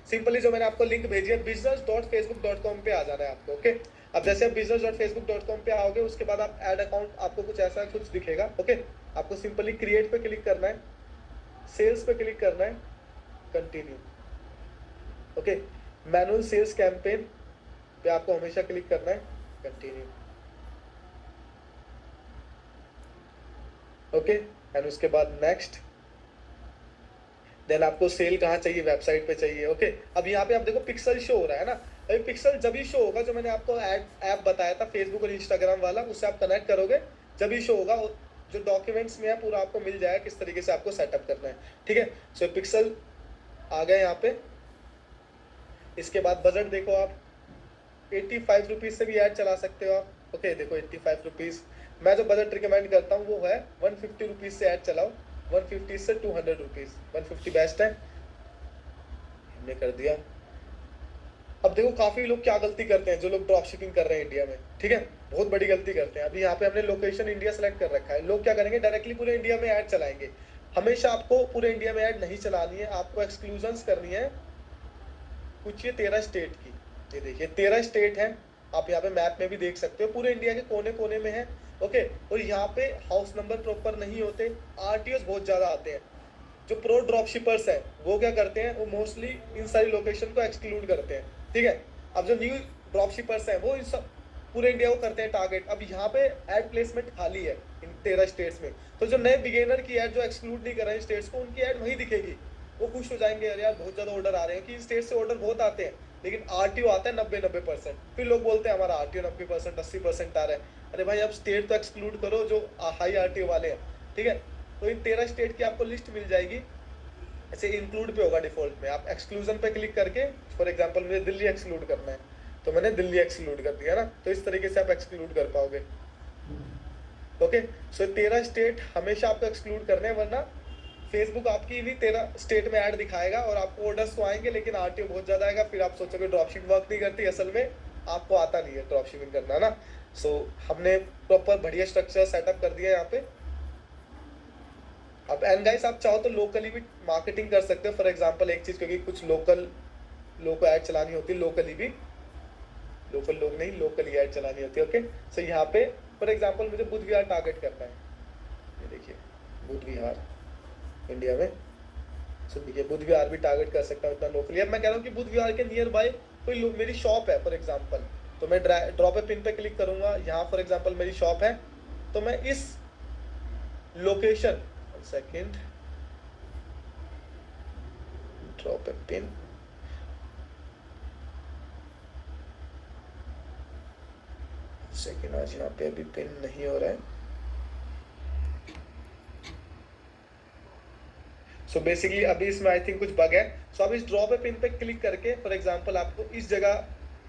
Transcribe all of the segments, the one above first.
Simply जो मैंने आपको लिंक भेजी है business.facebook.com पे आ जाना है आपको। ओके, अब जैसे आप business.facebook.com पे आओगे उसके बाद आप ऐड अकाउंट, आपको कुछ ऐसा कुछ दिखेगा। ओके, आपको सिंपली क्रिएट पे क्लिक करना है, सेल्स पे क्लिक करना है, continue. Okay, manual sales campaign पे आपको हमेशा क्लिक करना है, कंटिन्यू। ओके, एंड उसके बाद नेक्स्ट। देन आपको सेल कहाँ चाहिए, वेबसाइट पे चाहिए। ओके, अब यहाँ पे आप देखो पिक्सल शो हो रहा है ना, अभी पिक्सल जब ही शो होगा, जो मैंने आपको ऐप बताया था फेसबुक और इंस्टाग्राम वाला, उससे आप कनेक्ट करोगे जब ही शो होगा। जो डॉक्यूमेंट्स में है पूरा आपको मिल जाएगा किस तरीके से आपको सेटअप करना है। ठीक है, सो पिक्सल आ गए यहाँ पे। इसके बाद बजट देखो आप, 85 रुपीज से भी ऐड चला सकते हो आप। ओके, देखो 85 रुपीज, मैं जो बजट रिकमेंड करता हूँ वो है 150 रुपीज से ऐड चलाओ, 150 से 200 रुपीज, 150 बेस्ट है। हमने कर दिया। अब देखो काफी लोग क्या गलती करते हैं, जो लोग ड्रॉप शिपिंग कर रहे हैं इंडिया में, ठीक है, बहुत बड़ी गलती करते हैं। अभी यहाँ पे हमने लोकेशन इंडिया सेलेक्ट कर रखा है, लोग क्या करेंगे, डायरेक्टली पूरे इंडिया में ऐड चलाएंगे। हमेशा आपको पूरे इंडिया में ऐड नहीं चलानी है, आपको एक्सक्लूजन करनी है कुछ ये 13 स्टेट की। ये देखिए 13 स्टेट है, आप यहाँ पे मैप में भी देख सकते हो, पूरे इंडिया के कोने कोने में है। ओके, और यहाँ पे हाउस नंबर प्रॉपर नहीं होते, आरटीओ बहुत ज्यादा आते हैं। जो प्रो ड्रॉप शिपर्स है वो क्या करते हैं, वो मोस्टली इन सारी लोकेशन को एक्सक्लूड करते हैं। ठीक है, अब जो न्यू ड्रॉप शिपर्स है वो इन सब पूरे इंडिया को करते हैं टारगेट। अब यहाँ पे एड प्लेसमेंट खाली है इन 13 स्टेट्स में, तो जो नए बिगेनर की एड जो एक्सक्लूड नहीं कर रहे हैं स्टेट्स को, उनकी एड वहीं दिखेगी। वो खुश हो जाएंगे, यार बहुत ज्यादा ऑर्डर आ रहे हैं, कि इन स्टेट से ऑर्डर बहुत आते हैं, लेकिन आरटीओ आता है 90-90%। फिर लोग बोलते हैं हमारा आरटीओ 90%, 80% आ रहा है। अरे भाई, अब स्टेट तो एक्सक्लूड करो जो हाई आरटीओ वाले हैं। ठीक है, तो इन 13 स्टेट की आपको लिस्ट मिल जाएगी। ऐसे इंक्लूड पे होगा डिफॉल्ट में, आप एक्सक्लूजन पे क्लिक करके, फॉर एग्जांपल मुझे दिल्ली एक्सक्लूड करना है, तो मैंने दिल्ली एक्सक्लूड कर दिया ना, तो इस तरीके से आप एक्सक्लूड कर पाओगे। ओके, सो 13 स्टेट हमेशा आपको एक्सक्लूड करने हैं, वरना फेसबुक आपकी इन्हीं 13 स्टेट में ऐड दिखाएगा और आपको ऑर्डर्स तो आएंगे लेकिन आरटीओ बहुत ज्यादा आएगा। फिर आप सोचोगे ड्रॉपशिपिंग वर्क नहीं करती, असल में आपको आता नहीं है ड्रॉपशिपिंग करना ना। सो हमने प्रॉपर बढ़िया स्ट्रक्चर सेटअप कर दिया यहाँ पे। अब एंड गाइस, आप चाहो तो लोकली भी मार्केटिंग कर सकते हो। फॉर एग्जांपल एक चीज, क्योंकि कुछ लोकल लोग को ऐड चलानी होती है, लोकली भी, लोकल लोग नहीं, लोकली ऐड चलानी होती है। ओके, सो यहाँ पे फॉर एग्जांपल मुझे बुध विहार टारगेट करना है, ये देखिए बुध विहार इंडिया में। सो देखिए बुध विहार भी टारगेट कर सकता हूँ इतना लोकली। अब मैं कह रहा हूँ कि बुध विहार के नियर बाय कोई लोग, मेरी शॉप है फॉर एग्जाम्पल, तो मैं ड्रॉप ए पिन पे क्लिक करूंगा, यहाँ फॉर एग्जाम्पल मेरी शॉप है, तो मैं इस लोकेशन, सेकेंड, ड्रॉप ए पिन, सेकेंड, आज यहाँ पे अभी पिन नहीं हो रहा है। सो बेसिकली अभी इसमें आई थिंक कुछ बग है। सो अब इस ड्रॉप ए पिन पे क्लिक करके फॉर एग्जांपल आपको इस जगह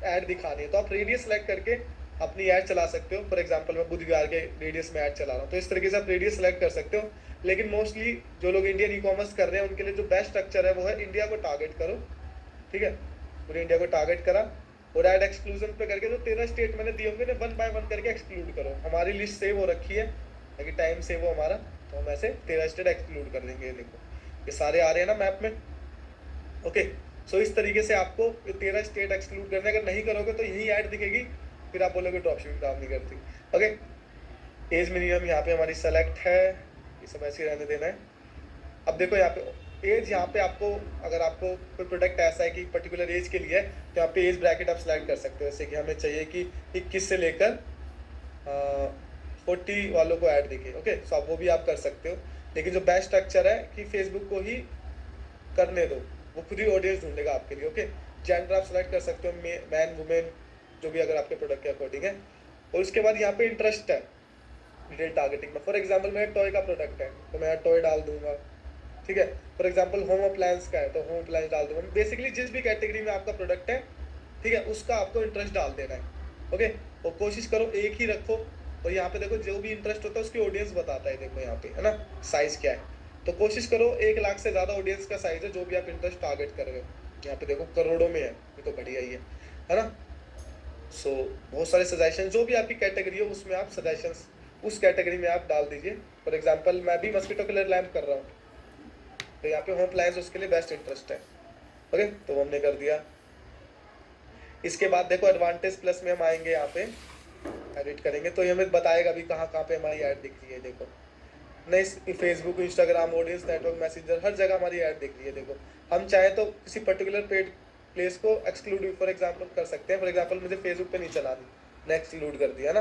ऐड दिखानी है, तो आप रेडियस सेलेक्ट करके अपनी ऐड चला सकते हो। फॉर एग्जांपल मैं बुध विहार के रेडियस में ऐड चला रहा हूँ, तो इस तरीके से आप रेडियस सेलेक्ट कर सकते हो। लेकिन मोस्टली जो लोग इंडियन ई कॉमर्स कर रहे हैं उनके लिए जो बेस्ट स्ट्रक्चर है वो है इंडिया को टारगेट करो। ठीक है, पूरे इंडिया को टारगेट करा और ऐड एक्सक्लूजन पे करके जो 13 स्टेट मैंने दिए होंगे ना, 1 बाय 1 करके एक्सक्लूड करो। हमारी लिस्ट सेव हो रखी है ताकि टाइम सेव हो हमारा, तो हम ऐसे 13 स्टेट एक्सक्लूड कर देंगे। देखो ये सारे आ रहे हैं ना मैप में। ओके, सो इस तरीके से आपको 13 स्टेट एक्सक्लूड करने, अगर नहीं करोगे तो यही ऐड दिखेगी, फिर आप बोलोगे ड्रॉपशिपिंग काम नहीं करती। ओके, एज मिनिमम यहाँ पे हमारी सेलेक्ट है, ये सब ऐसे ही रहने देना है। अब देखो यहाँ पे एज, यहाँ पे आपको अगर आपको कोई प्रोडक्ट ऐसा है कि पर्टिकुलर एज के लिए है, तो यहाँ पे एज ब्रैकेट आप सेलेक्ट कर सकते हो। जैसे कि हमें चाहिए कि 21 से लेकर 40 वालों को ऐड दिखे। ओके, सो आप वो भी आप कर सकते हो, लेकिन जो बेस्ट स्ट्रक्चर है कि फेसबुक को ही करने दो, वो खुद ही ऑडियंस ढूंढेगा आपके लिए। ओके, जेंडर आप सेलेक्ट कर सकते हो, मैन वुमेन जो भी अगर आपके प्रोडक्ट के अकॉर्डिंग है। और उसके बाद यहाँ पे इंटरेस्ट है डिटेल टारगेटिंग में। फॉर एग्जांपल मेरा टॉय का प्रोडक्ट है तो मैं टॉय डाल दूंगा। ठीक है, फॉर एग्जांपल होम अप्लायंस का है तो होम अप्लायंस डाल दूंगा। बेसिकली जिस भी कैटेगरी में आपका प्रोडक्ट है, ठीक है, उसका आपको इंटरेस्ट डाल देना है। ओके, और कोशिश करो एक ही रखो। और यहाँ पे देखो जो भी इंटरेस्ट होता है उसकी ऑडियंस बताता है, देखो यहाँ पे है ना साइज क्या है, तो कोशिश करो 1 लाख से ज्यादा ऑडियंस का साइज है जो भी आप इंटरेस्ट टारगेट कर रहे हो। यहाँ पे देखो करोड़ों में है तो बढ़िया ही है ना। सो बहुत सारे सजेशन, जो भी आपकी कैटेगरी हो उसमें आप सजेशन उस कैटेगरी में आप डाल दीजिए। फॉर एग्जाम्पल मैं भी मस्कीटो किलर लैम्प कर रहा हूँ, तो यहाँ पे होम अप्लायंस उसके लिए बेस्ट इंटरेस्ट है। ओके, तो वो हमने कर दिया। इसके बाद देखो एडवांटेज प्लस में हम आएंगे, यहाँ पे एडिट करेंगे तो ये हमें बताएगा भी कहाँ कहाँ पे हमारी ऐड दिख रही है। देखो नहीं, Facebook, Instagram, audience network, messenger, हर जगह हमारी ऐड दिख रही है। देखो हम चाहे तो किसी पर्टिकुलर पेड प्लेस को एक्सक्लूड फॉर एग्जांपल कर सकते हैं। फॉर एग्जांपल मुझे फेसबुक पे नहीं चलानी, मैं एक्सक्लूड कर दिया ना।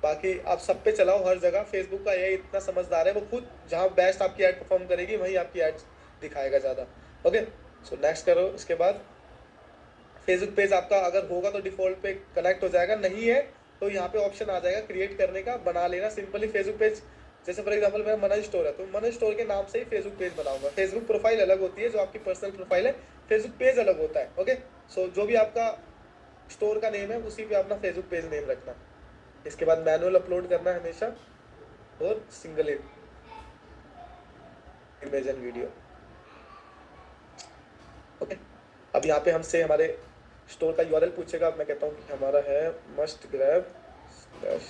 बाकी आप सब पे चलाओ, हर जगह। फेसबुक का ये इतना समझदार है, वो खुद जहाँ बेस्ट आपकी ऐड परफॉर्म करेगी वहीं आपकी ऐड दिखाएगा ज़्यादा। ओके, सो नेक्स्ट करो। इसके बाद फेसबुक पेज आपका अगर होगा तो डिफॉल्ट पे कनेक्ट हो जाएगा, नहीं है तो यहाँ पे ऑप्शन आ जाएगा क्रिएट करने का, बना लेना सिंपली फेसबुक पेज। जैसे फॉर एग्जांपल मेरा मनन स्टोर है, तो मनन स्टोर के नाम से ही फेसबुक पेज बनाऊंगा। फेसबुक प्रोफाइल अलग होती है जो आपकी पर्सनल प्रोफाइल है, फेसबुक पेज अलग होता है। ओके, सो जो भी आपका स्टोर का नेम है उसी पे अपना फेसबुक पेज नेम रखना। इसके बाद मैनुअल अपलोड करना है हमेशा, और single image and video. Okay, अब यहाँ पे हमसे हमारे स्टोर का यूआरएल पूछेगा। मैं कहता हूँ कि हमारा है मस्ट ग्रैब स्लैश,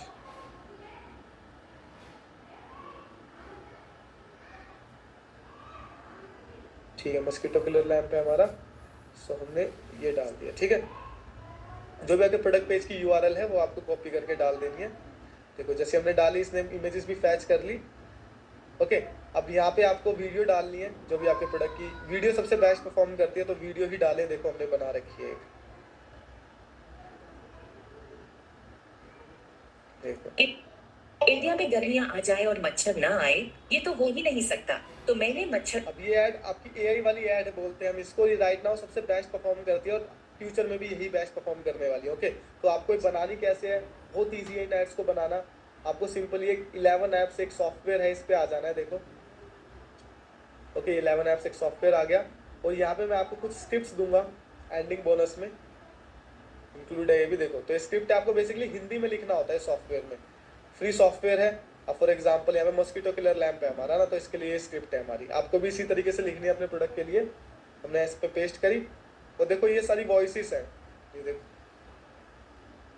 ठीक है, मस्कीटो किलर लैम्प है हमारा। सो हमने ये डाल दिया। ठीक है, जो भी आपके प्रोडक्ट पेज की यूआरएल है वो आपको कॉपी करके डाल देनी है। देखो जैसे हमने डाली, इसने इमेजेस भी फैच कर ली। ओके, अब यहाँ पे आपको वीडियो डालनी है, जो भी आपके प्रोडक्ट की वीडियो सबसे बेस्ट परफॉर्म करती है, तो वीडियो ही डालें। देखो हमने बना रखी है एक, देखो इंडिया में गर्मियां आ जाए और मच्छर ना आए, ये तो हो ही नहीं सकता, तो मैंने मच्छर। अब ये ऐड आपकी एआई वाली ऐड बोलते हैं हम इसको, ये राइट नाउ सबसे बेस्ट परफॉर्म करती है और फ्यूचर में भी यही बेस्ट परफॉर्म करने वाली है। ओके, तो आपको ये बनानी कैसे है, बहुत ईजी है इन एड्स को बनाना। आपको सिंपली एक 11 ऐप्स एक सॉफ्टवेयर है, इस पे आ जाना है। देखो ओके, 11 ऐप्स एक सॉफ्टवेयर आ गया, और यहाँ पे मैं आपको कुछ स्क्रिप्ट्स दूंगा एंडिंग बोनस में, इंक्लूड है ये भी। देखो तो ये स्क्रिप्ट आपको बेसिकली हिंदी में लिखना होता है सॉफ्टवेयर में, फ्री सॉफ्टवेयर है। अब फॉर एग्जांपल यहाँ पे मस्कीटो किलर लैम्प है हमारा ना, तो इसके लिए ये स्क्रिप्ट है हमारी। आपको भी इसी तरीके से लिखनी है अपने प्रोडक्ट के लिए। हमने इस पे पेस्ट करी, और देखो ये सारी वॉइसेस हैं। ये देखो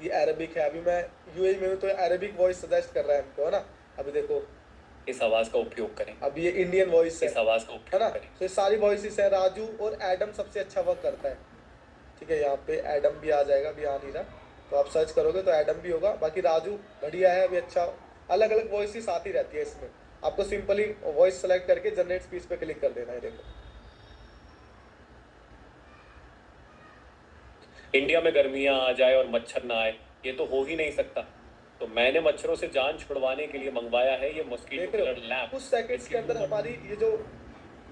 ये अरबिक है। अभी मैं यूएई में हूँ तो अरबिक वॉइस सजेस्ट कर रहा है हमको, है ना। अभी देखो इस आवाज का उपयोग करें, अब ये इंडियन वॉइस है, इस आवाज का है उपयोग ना। करें। तो ये सारी वॉइसेस है। राजू और एडम सबसे अच्छा वर्क करता है। ठीक है, यहाँ पे एडम भी आ जाएगा, अभी आ नहीं रहा, तो आप सर्च करोगे तो एडम भी होगा। बाकी राजू बढ़िया है, अभी अच्छा। अलग अलग वॉइसेस आती रहती है इसमें। आपको सिंपली वॉइस सेलेक्ट करके जनरेट स्पीच पे क्लिक कर देना है। देखो इंडिया में गर्मियां आ जाए और मच्छर ना आए, ये तो हो ही नहीं सकता, तो मैंने मच्छरों से जान छुड़वाने के लिए मंगवाया है ये मॉस्किटो देख रहे किलर हो, लैम्प। कुछ सेकंड्स के अंदर हमारी ये जो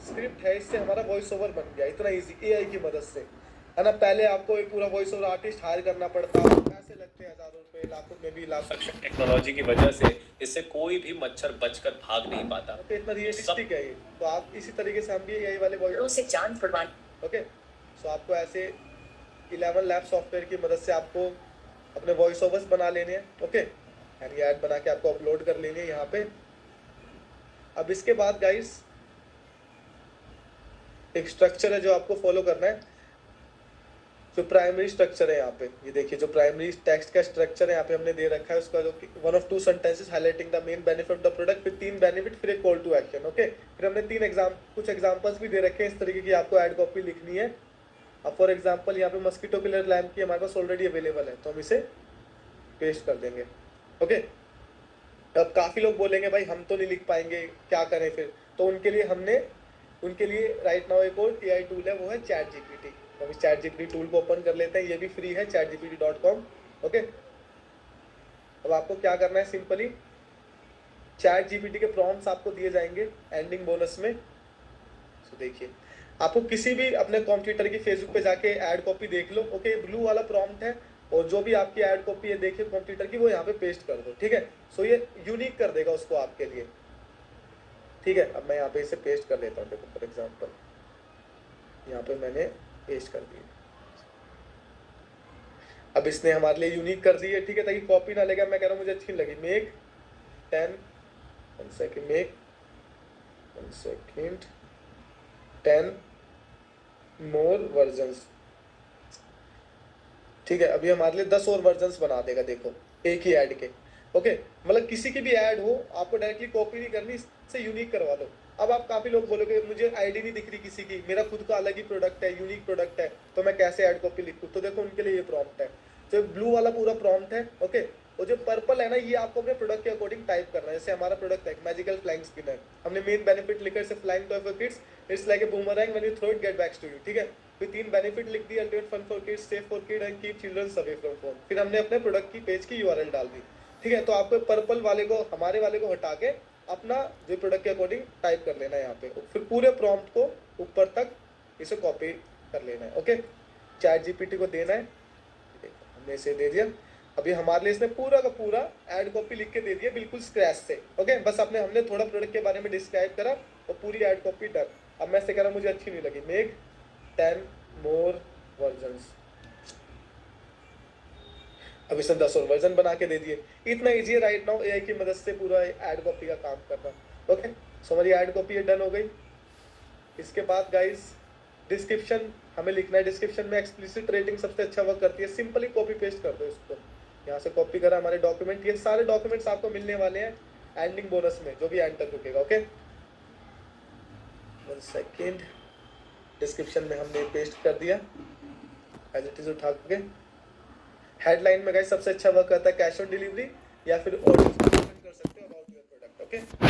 स्क्रिप्ट है, इससे हमारा वॉइस ओवर बन गया, इतना इजी एआई की मदद से, है ना। पहले आपको एक पूरा वॉइस ओवर आर्टिस्ट हायर करना पड़ता, पैसे लगते हैं हज़ारों रुपए, लाखों में भी लाख। सक्षम टेक्नोलॉजी की वजह से इससे कोई भी मच्छर बचकर भाग नहीं पाता। ओके, इतना रियलिस्टिक है ये। तो आप इसी तरीके से हम भी एआई वाले वॉइस से जान छुड़वाने। ओके, सो आपको ऐसे 11 लैब सॉफ्टवेयर की मदद से आपको अपने वॉइस ओवर्स बना लेने हैं। ओके, एंड ये ऐड बना के आपको अपलोड कर लेनी है यहाँ पे। अब इसके बाद गाइस एक स्ट्रक्चर है जो आपको फॉलो करना है, जो प्राइमरी स्ट्रक्चर है यहाँ पे। ये देखिए जो प्राइमरी टेक्स्ट का स्ट्रक्चर है यहाँ पे हमने दे रखा है, उसका जो one of two sentences highlighting the main benefit of the product, फिर 3 बेनिफिट, फिर एक कॉल टू एक्शन। ओके, फिर हमने कुछ एग्जांपल्स भी दे रखे हैं इस तरीके की, आपको ऐड कॉपी लिखनी है। अब फॉर एग्जांपल यहाँ पे मस्कीटो किलर लैम्प की हमारे पास ऑलरेडी अवेलेबल है, तो हम इसे पेस्ट कर देंगे। ओके, अब काफ़ी लोग बोलेंगे भाई हम तो नहीं लिख पाएंगे, क्या करें फिर, तो उनके लिए राइट नाउ एक और एआई टूल है, वो है चैट जीपीटी। तो हम इस चैट जीपीटी टूल को ओपन कर लेते हैं, ये भी फ्री है, chatgpt.com। ओके, अब आपको क्या करना है, सिंपली चैट जीपीटी के प्रॉम्प्ट्स आपको दिए जाएंगे एंडिंग बोनस में। तो देखिए आपको किसी भी अपने कंप्यूटर की फेसबुक पे जाके ऐड कॉपी देख लो। ओके, ब्लू वाला प्रॉम्प्ट है, और जो भी आपकी ऐड कॉपी है देखिए कंप्यूटर की, वो यहाँ पे पेस्ट कर दो। ठीक है, सो ये यूनिक कर देगा उसको आपके लिए। ठीक है, अब मैं यहाँ पे इसे पेस्ट कर देता हूँ। देखो फॉर एग्जांपल यहाँ पे मैंने पेस्ट कर दिया, अब इसने हमारे लिए यूनिक कर दी है। ठीक है, ताकि कॉपी ना लगे। मैं कह रहा हूँ मुझे अच्छी लगी, मेक 10 1 सेकेंड, मेक 1 सेकेंड 10 मोर वर्जन्स। ठीक है, अभी हमारे लिए 10 और वर्जन्स बना देगा, देखो एक ही ऐड के। ओके, मतलब किसी की भी ऐड हो, आपको डायरेक्टली कॉपी नहीं करनी, इससे यूनिक करवा लो। अब आप काफी लोग बोलोगे मुझे आईडी नहीं दिख रही किसी की, मेरा खुद का अलग ही प्रोडक्ट है, यूनिक प्रोडक्ट है, तो मैं कैसे ऐड कॉपी लिखूं? तो देखो उनके लिए ये प्रॉम्प्ट है। जो ब्लू वाला पूरा प्रॉम्प्ट है, ओके, और जो पर्पल है ना, ये आपको अपने प्रोडक्ट के अकॉर्डिंग टाइप करना है। जैसे हमारा प्रोडक्ट है मैजिकल फ्लाइंग स्पिनर, हमने मेन बेनिफिट लिखा है flying toy for kids, it's like a boomerang when you throw it get backs to you, ठीक है। फिर 3 बेनिफिट लिख दी, ultimate fun for kids, safe for kid and keep children away from phone. फिर हमने अपने प्रोडक्ट की page की यूआरएल डाल दी, ठीक है। तो आपको पर्पल वाले को, हमारे वाले को हटा के अपना जो प्रोडक्ट के अकॉर्डिंग टाइप कर लेना है यहाँ पे, फिर पूरे प्रॉम्प्ट को ऊपर तक इसे कॉपी कर लेना है, ओके। चैट जीपीटी को देना है, हमने इसे दे दिया। अभी हमारे लिए इसने पूरा का पूरा ऐड कॉपी लिख के दे दिया बिल्कुल स्क्रैच से, ओके। बस हमने थोड़ा प्रोडक्ट के बारे में डिस्क्राइब करा और पूरी ऐड कॉपी डन। अब मैं से कह रहा मुझे अच्छी नहीं लगी, मेक 10 मोर वर्जन्स। अब इसने 10 और वर्जन बना के दे दिए। इतना इजी है राइट नाउ एआई की मदद से पूरा ऐड कॉपी का काम करना, ओके। सो हमारी ऐड कॉपी डन हो गई। इसके बाद गाइस डिस्क्रिप्शन हमें लिखना है, डिस्क्रिप्शन में एक्सप्लिसिट रेटिंग सबसे अच्छा वर्क करती है। सिंपली कॉपी पेस्ट कर दो इसको, यहाँ से कॉपी करा हमारे डॉक्यूमेंट, ये सारे डॉक्यूमेंट्स आपको मिलने वाले हैं एंडिंग बोनस में, जो भी एंड तक रुकेगा, ओके। 1 सेकेंड, डिस्क्रिप्शन में हमने पेस्ट कर दिया एज इट इज उठा के। हेडलाइन में गाइस सबसे अच्छा वर्क करता है कैश ऑन डिलीवरी या फिर ऑर्डर कर सकते हो अबाउट योर प्रोडक्ट, ओके।